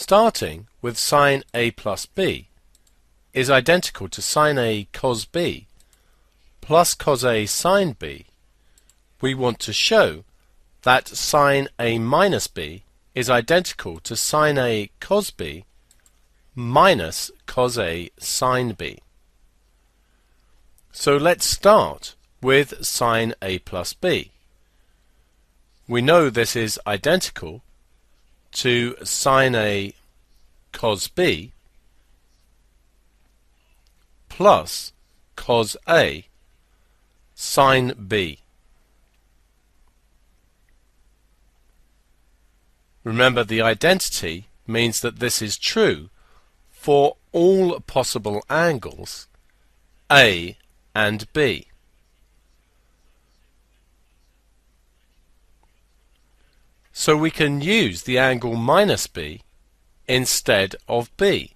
starting with sine A plus B is identical to sine A cos B plus cos A sine B, we want to show that sine A minus B is identical to sine A cos B minus cos A sine B. So let's start with sine A plus B. We know this is identical to sine A cos B plus cos A sine B. Remember, the identity means that this is true for all possible angles A and B. So we can use the angle minus B instead of B.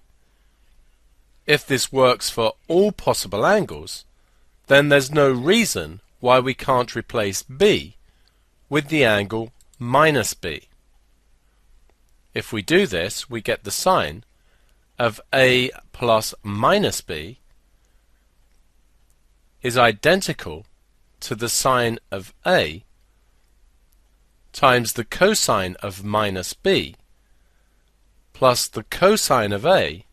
If this works for all possible angles, then there's no reason why we can't replace B with the angle minus B. If we do this, we get the sine of A plus minus B is identical to the sine of A times the cosine of minus B plus the cosine of A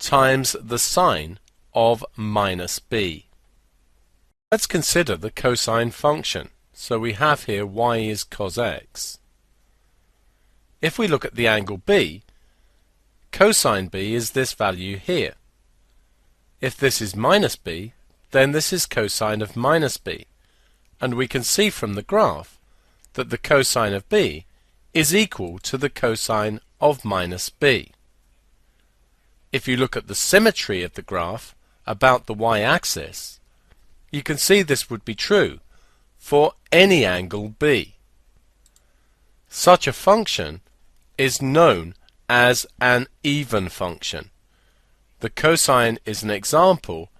times the sine of minus B. Let's consider the cosine function. So we have here y is cos x. If we look at the angle B, cosine B is this value here. If this is minus B, then this is cosine of minus B, and we can see from the graph that the cosine of B is equal to the cosine of minus B. If you look at the symmetry of the graph about the y-axis, you can see this would be true for any angle B. Such a function is known as an even function. The cosine is an example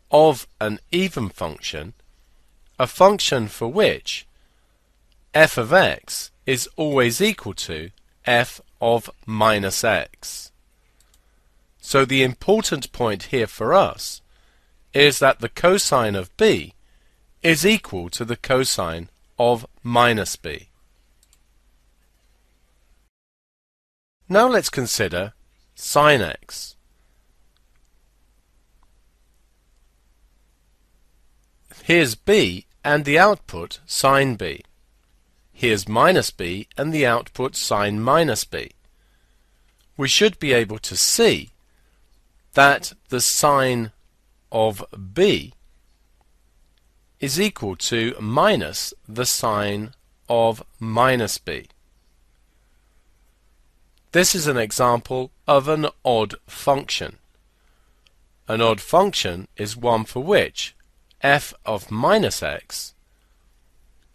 of an even function, a function for which f of x is always equal to f of minus x. So the important point here for us is that the cosine of B is equal to the cosine of minus B. Now let's consider sine x. Here's B and the output sine B. Here's minus B and the output sine minus B. We should be able to see that the sine of B is equal to minus the sine of minus B. This is an example of an odd function. An odd function is one for which f of minus x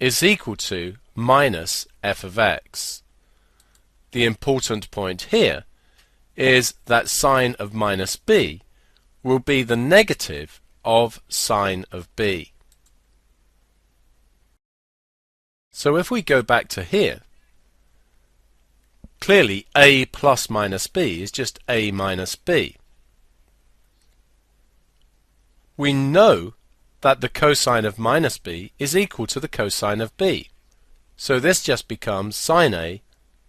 is equal to minus f of x. The important point here is that sine of minus b will be the negative of sine of b. So if we go back to here, clearly a plus minus b is just a minus b. We know that the cosine of minus b is equal to the cosine of b. So this just becomes sine A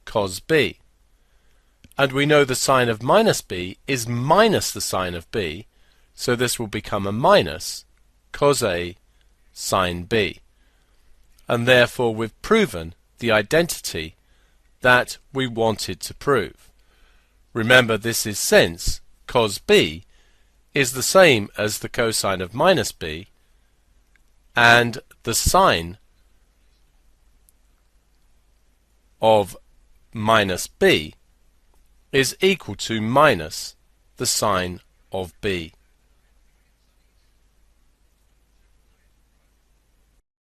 cos B. And we know the sine of minus B is minus the sine of B, so this will become a minus cos A sine B. And therefore we've proven the identity that we wanted to prove. Remember, this is since cos B is the same as the cosine of minus B, and the sine of minus b is equal to minus the sine of b.